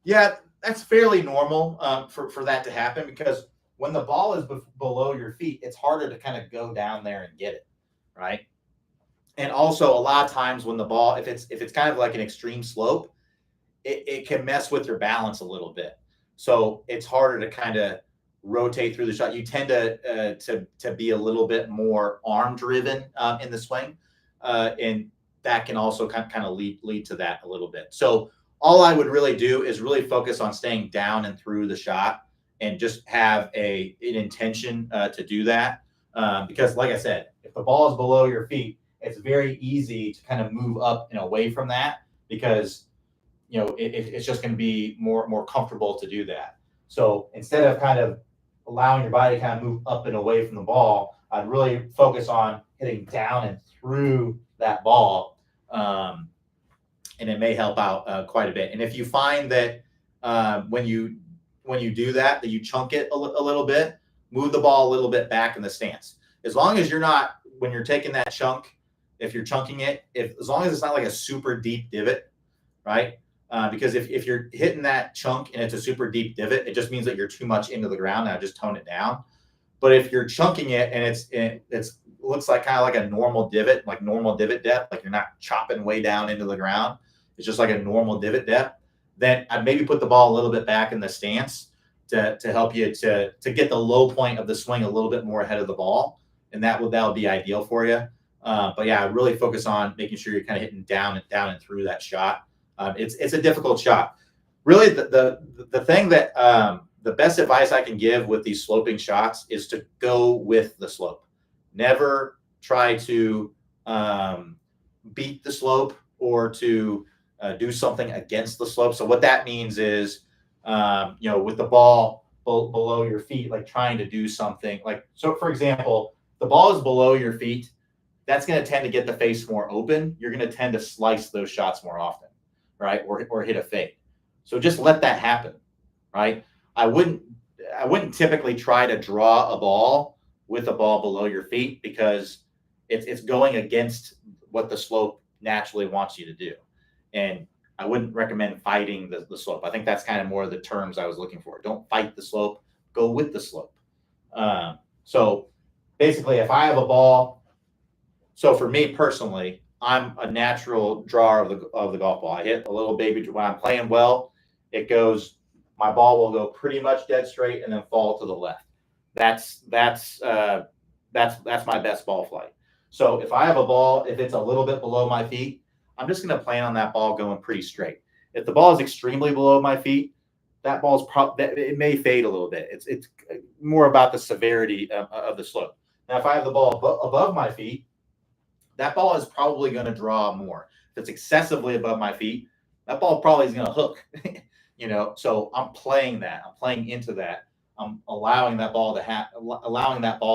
Yeah, that's fairly normal for that to happen, because when the ball is below your feet, it's harder to kind of go down there and get it, right? And also, a lot of times when the ball, if it's kind of like an extreme slope, it can mess with your balance a little bit. So it's harder to kind of rotate through the shot. You tend to be a little bit more arm driven in the swing, and that can also kind of lead to that a little bit. So all I would really do is really focus on staying down and through the shot, and just have an intention to do that. Because like I said, if the ball is below your feet, it's very easy to kind of move up and away from that, because it's just going to be more comfortable to do that. So instead of kind of allowing your body to kind of move up and away from the ball, I'd really focus on hitting down and through that ball, and it may help out quite a bit. And if you find that when you do that you chunk it a little bit, move the ball a little bit back in the stance. As long as you're not, when you're taking that chunk, if you're chunking it, as long as it's not like a super deep divot, right? Because if you're hitting that chunk and it's a super deep divot, it just means that you're too much into the ground. Now just tone it down. But if you're chunking it and it looks like kind of like a normal divot, like normal divot depth, like you're not chopping way down into the ground, it's just like a normal divot depth, then I'd maybe put the ball a little bit back in the stance to help you to get the low point of the swing a little bit more ahead of the ball, and that would be ideal for you. But yeah, really focus on making sure you're kind of hitting down and through that shot. It's a difficult shot. Really, the thing that the best advice I can give with these sloping shots is to go with the slope. Never try to beat the slope or to do something against the slope. So what that means is, with the ball below your feet, like trying to do something like, so for example, the ball is below your feet. That's going to tend to get the face more open. You're going to tend to slice those shots more often, right? Or hit a fade. So just let that happen, right? I wouldn't typically try to draw a ball with a ball below your feet because it's going against what the slope naturally wants you to do. And I wouldn't recommend fighting the slope. I think that's kind of more of the terms I was looking for. Don't fight the slope, go with the slope. So basically, if I have a ball, so for me personally, I'm a natural drawer of the golf ball. I hit a little baby when I'm playing well. My ball will go pretty much dead straight and then fall to the left. That's my best ball flight. So if I have a ball, if it's a little bit below my feet, I'm just going to plan on that ball going pretty straight. If the ball is extremely below my feet, that ball's it may fade a little bit. It's more about the severity of the slope. Now, if I have the ball above my feet, that ball is probably going to draw more. If it's excessively above my feet, that ball probably is going to hook. So I'm playing that. I'm playing into that. I'm allowing that ball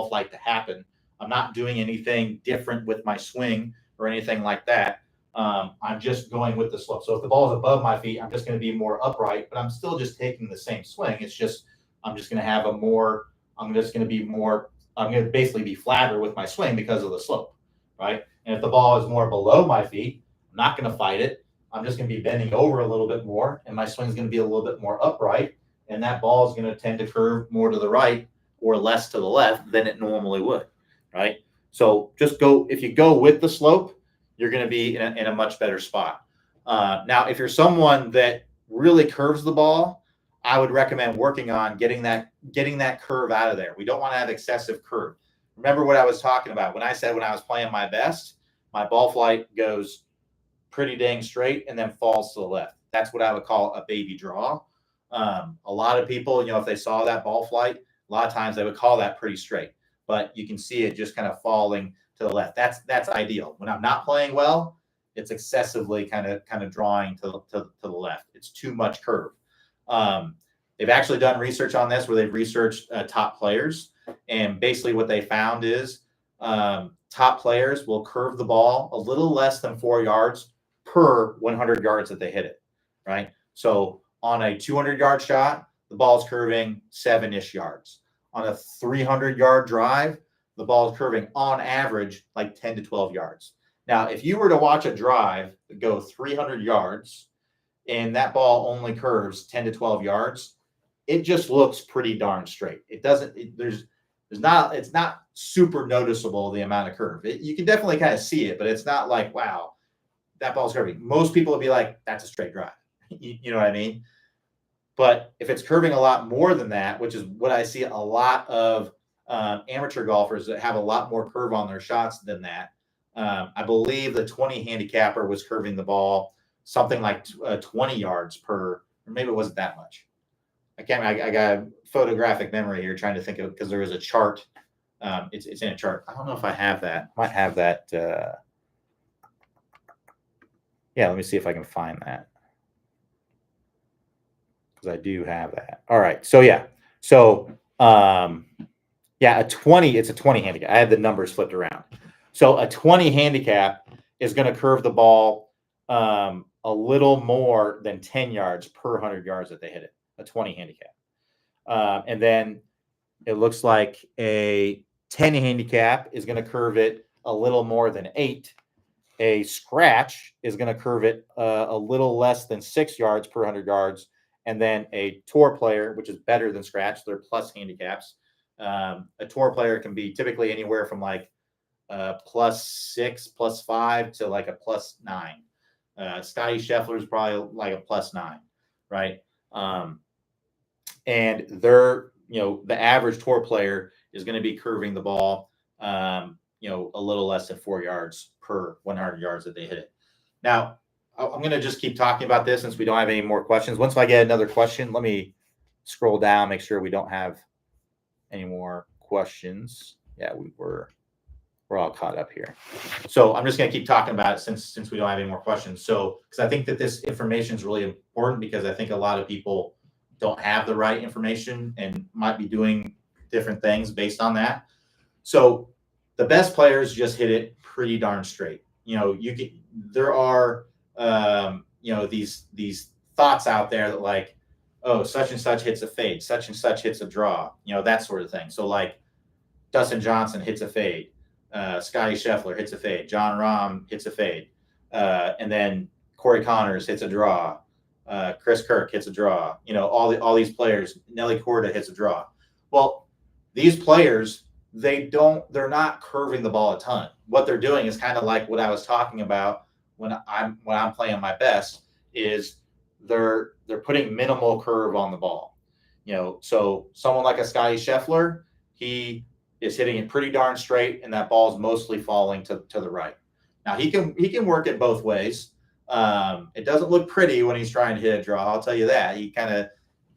flight to happen. I'm not doing anything different with my swing or anything like that. I'm just going with the slope. So if the ball is above my feet, I'm just going to be more upright, but I'm still just taking the same swing. It's just, I'm just going to basically be flatter with my swing because of the slope, right? And if the ball is more below my feet, I'm not going to fight it. I'm just going to be bending over a little bit more, and my swing is going to be a little bit more upright, and that ball is going to tend to curve more to the right or less to the left than it normally would, right? So if you go with the slope, you're going to be in a much better spot. Now, if you're someone that really curves the ball, I would recommend working on getting that curve out of there. We don't want to have excessive curve. Remember what I was talking about when I said when I was playing my best, my ball flight goes pretty dang straight and then falls to the left. That's what I would call a baby draw. A lot of people, if they saw that ball flight, a lot of times they would call that pretty straight, but you can see it just kind of falling to the left. That's ideal. When I'm not playing well, it's excessively kind of drawing to the left. It's too much curve. They've actually done research on this where they've researched top players, and basically what they found is top players will curve the ball a little less than 4 yards per 100 yards that they hit it, right? So on a 200-yard shot, the ball is curving 7-ish yards. On a 300-yard drive, the ball is curving on average like 10 to 12 yards. Now, if you were to watch a drive that go 300 yards and that ball only curves 10 to 12 yards, it just looks pretty darn straight. It's not super noticeable the amount of curve. You can definitely kind of see it, but it's not like, wow, that ball's curving. Most people would be like, that's a straight drive. You know what I mean? But if it's curving a lot more than that, which is what I see a lot of amateur golfers that have a lot more curve on their shots than that. I believe the 20 handicapper was curving the ball something like 20 yards per, or maybe it wasn't that much. I got a photographic memory here trying to think of, because there was a chart. It's in a chart. I don't know if I have that. I might have that. Yeah, let me see if I can find that, because I do have that. All right. So yeah. So yeah, it's a 20 handicap. I had the numbers flipped around. So a 20 handicap is going to curve the ball a little more than 10 yards per 100 yards that they hit it. A 20 handicap. And then it looks like a 10 handicap is going to curve it a little more than 8. A scratch is going to curve it a little less than 6 yards per 100 yards. And then a tour player, which is better than scratch, they're plus handicaps. A tour player can be typically anywhere from like +6, +5 to like a +9. Scotty Scheffler is probably like a +9. right? And they're, the average tour player is going to be curving the ball, a little less than 4 yards per 100 yards that they hit it. Now, I'm going to just keep talking about this since we don't have any more questions. Once I get another question, let me scroll down, make sure we don't have any more questions. Yeah, we're all caught up here. So I'm just going to keep talking about it since we don't have any more questions. So, because I think that this information is really important, because I think a lot of people don't have the right information and might be doing different things based on that. So the best players just hit it pretty darn straight. There are these thoughts out there that, like, oh, such and such hits a fade, such and such hits a draw, that sort of thing. So like Dustin Johnson hits a fade, Scotty Scheffler hits a fade, John Rahm hits a fade, and then Corey Connors hits a draw, Chris Kirk hits a draw. All these players, Nelly Korda hits a draw. Well, these players, they're not curving the ball a ton. What they're doing is kind of like what I was talking about when I'm playing my best, is they're putting minimal curve on the ball. So someone like a Scotty Scheffler, he is hitting it pretty darn straight, and that ball is mostly falling to the right. Now he can work it both ways. It doesn't look pretty when he's trying to hit a draw, I'll tell you that. He kind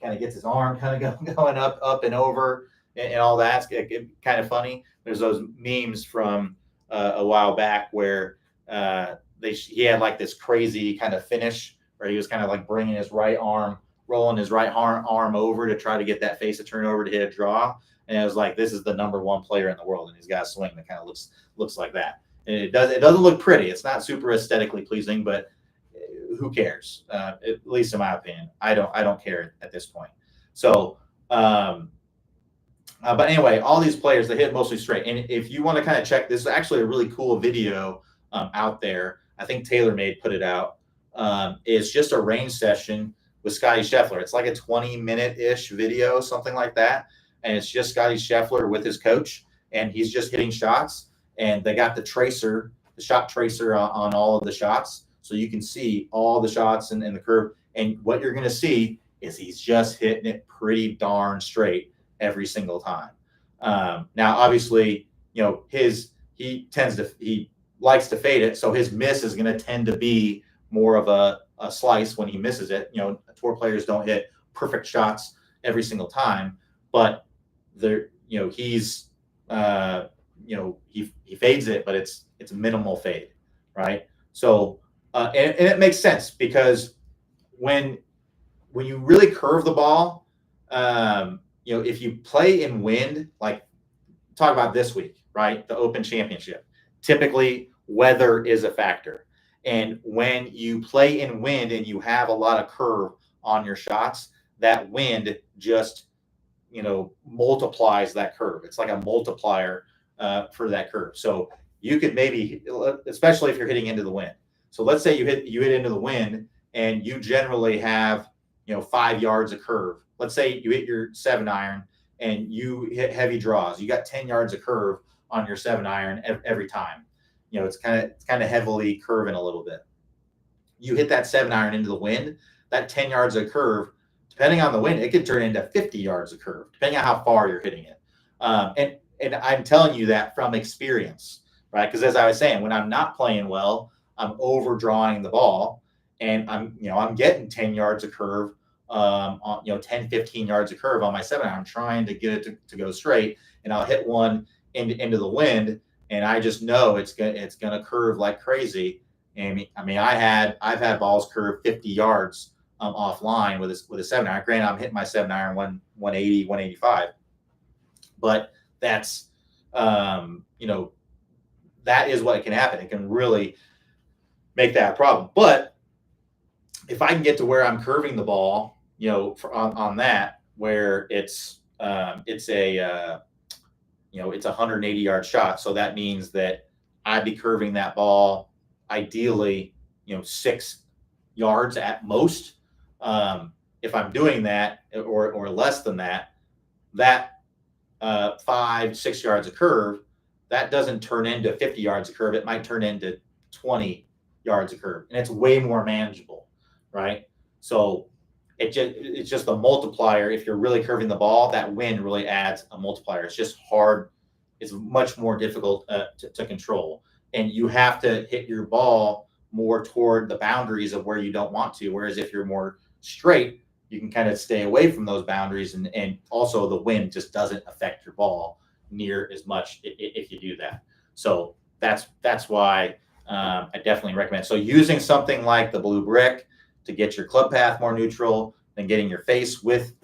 of gets his arm kind of going up and over and all that. It's kind of funny. There's those memes from a while back where he had like this crazy kind of finish where he was kind of like bringing his right arm, rolling his right arm over to try to get that face to turn over to hit a draw. And it was like, this is the number one player in the world, and he's got a swing that kind of looks like that. And it doesn't look pretty. It's not super aesthetically pleasing, but who cares? At least in my opinion, I don't care at this point. So, but anyway, all these players, they hit mostly straight. And if you want to kind of check, this is actually a really cool video out there. I think TaylorMade put it out. It's just a range session with Scotty Scheffler. It's like a 20-minute-ish video, something like that. And it's just Scotty Scheffler with his coach, and he's just hitting shots. And they got the shot tracer on all of the shots, so you can see all the shots and the curve. And what you're going to see is he's just hitting it pretty darn straight every single time. Now, obviously, he likes to fade it, so his miss is going to tend to be more of a slice when he misses it. Tour players don't hit perfect shots every single time, but he's he fades it, but it's a minimal fade, right? So and it makes sense, because when you really curve the ball, if you play in wind, like talk about this week, right? The Open Championship, typically weather is a factor. And when you play in wind and you have a lot of curve on your shots, that wind just, multiplies that curve. It's like a multiplier for that curve. So you could maybe, especially if you're hitting into the wind. So let's say you hit into the wind and you generally have, 5 yards of curve. Let's say you hit your 7-iron and you hit heavy draws. You got 10 yards of curve on your 7-iron every time. It's kind of heavily curving a little bit. You hit that 7-iron into the wind, that 10 yards of curve, depending on the wind, it could turn into 50 yards of curve, depending on how far you're hitting it. And I'm telling you that from experience, right? Because as I was saying, when I'm not playing well, I'm overdrawing the ball, and I'm getting 10 yards of curve, 10, 15 yards of curve on my 7-iron. I'm trying to get it to go straight, and I'll hit one into the wind, and I just know it's gonna curve like crazy. And I've had balls curve 50 yards offline with a 7-iron. Granted, I'm hitting my 7-iron 180, 185, but that's that is what can happen. It can really make that a problem. But if I can get to where I'm curving the ball, on that, where it's a 180-yard shot, so that means that I'd be curving that ball ideally, 6 yards at most. If I'm doing that, or less than that, 5-6 yards of curve, that doesn't turn into 50 yards of curve. It might turn into 20 yards of curve, and it's way more manageable, right? So it's just a multiplier. If you're really curving the ball, that wind really adds a multiplier. It's just hard. It's much more difficult to control. And you have to hit your ball more toward the boundaries of where you don't want to. Whereas if you're more straight, you can kind of stay away from those boundaries. And also the wind just doesn't affect your ball near as much if you do that. So that's why I definitely recommend. So using something like the blue brick to get your club path more neutral, then getting your face with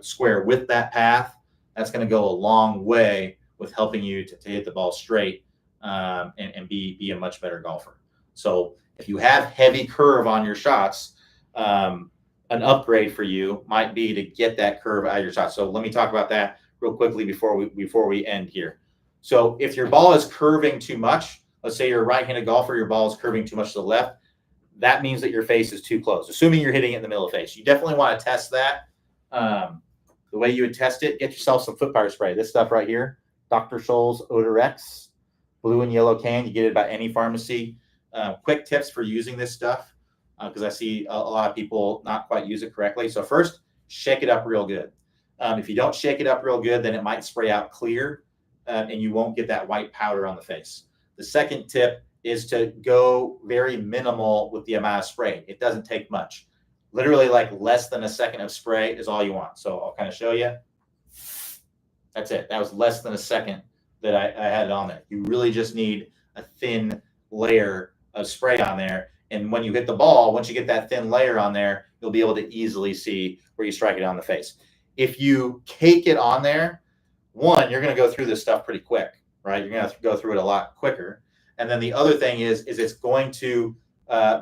square with that path, that's going to go a long way with helping you to hit the ball straight and be a much better golfer. So if you have heavy curve on your shots, an upgrade for you might be to get that curve out of your shot. So let me talk about that real quickly before we end here. So if your ball is curving too much, let's say you're a right-handed golfer, your ball is curving too much to the left, that means that your face is too close, assuming you're hitting it in the middle of the face. You definitely want to test that. The way you would test it, get yourself some foot power spray. This stuff right here, Dr. Scholl's Odor X, blue and yellow can. You get it about any pharmacy. Quick tips for using this stuff, because I see a lot of people not quite use it correctly. So first, shake it up real good. If you don't shake it up real good, then it might spray out clear, and you won't get that white powder on the face. The second tip is to go very minimal with the amount of spray. It doesn't take much. Literally like less than a second of spray is all you want. So I'll kind of show you. That's it. That was less than a second that I had it on there. You really just need a thin layer of spray on there. And when you hit the ball, once you get that thin layer on there, you'll be able to easily see where you strike it on the face. If you cake it on there, one, you're going to go through this stuff pretty quick, right? You're going to go through it a lot quicker. And then the other thing is it's going to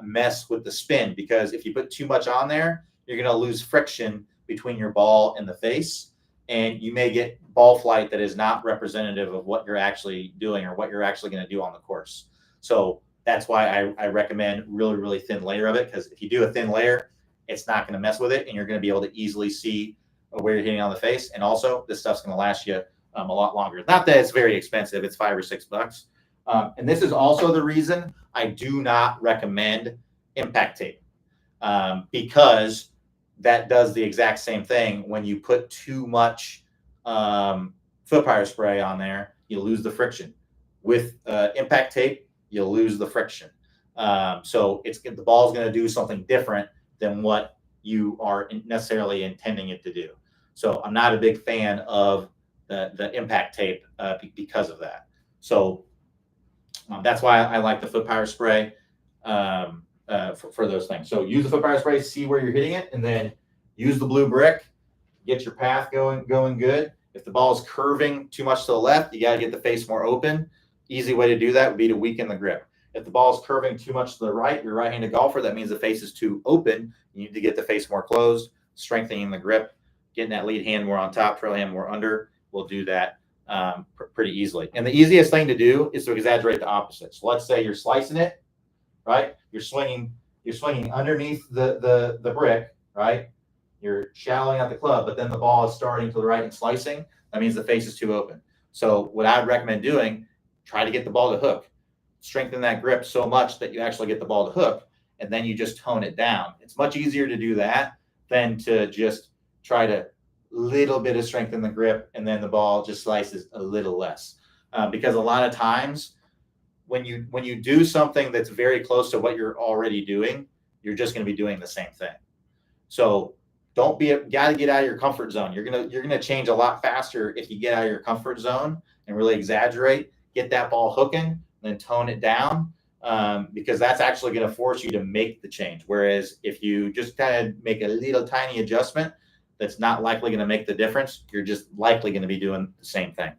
mess with the spin, because if you put too much on there, you're going to lose friction between your ball and the face. And you may get ball flight that is not representative of what you're actually doing or what you're actually going to do on the course. So that's why I recommend really, really thin layer of it, because if you do a thin layer, it's not going to mess with it, and you're going to be able to easily see where you're hitting on the face. And also, this stuff's going to last you a lot longer. Not that it's very expensive. It's $5 or $6. And this is also the reason I do not recommend impact tape, because that does the exact same thing. When you put too much foot power spray on there, you lose the friction. With impact tape, you'll lose the friction. So the ball's going to do something different than what you are necessarily intending it to do. So I'm not a big fan of the impact tape because of that. So that's why I like the foot power spray for those things. So use the foot power spray, see where you're hitting it, and then use the blue brick, get your path going good. If the ball is curving too much to the left, you got to get the face more open. Easy way to do that would be to weaken the grip. If the ball is curving too much to the right, you're a right-handed golfer, that means the face is too open. You need to get the face more closed, strengthening the grip, getting that lead hand more on top, trail hand more under. We'll do that pretty easily. And the easiest thing to do is to exaggerate the opposite. So let's say you're slicing it, right? You're swinging underneath the brick, right? You're shallowing out the club, but then the ball is starting to the right and slicing. That means the face is too open. So what I'd recommend doing, try to get the ball to hook. Strengthen that grip so much that you actually get the ball to hook, and then you just tone it down. It's much easier to do that than to just try to little bit of strength in the grip, and then the ball just slices a little less. Because a lot of times when you do something that's very close to what you're already doing, you're just going to be doing the same thing. So got to get out of your comfort zone. You're gonna change a lot faster if you get out of your comfort zone and really exaggerate, get that ball hooking, and then tone it down, because that's actually going to force you to make the change. Whereas if you just kind of make a little tiny adjustment, that's not likely going to make the difference. You're just likely going to be doing the same thing.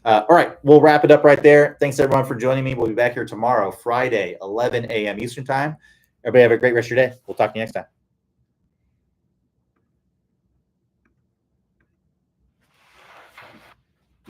All right, we'll wrap it up right there. Thanks everyone for joining me. We'll be back here tomorrow, Friday, 11 a.m. Eastern time. Everybody have a great rest of your day. We'll talk to you next time.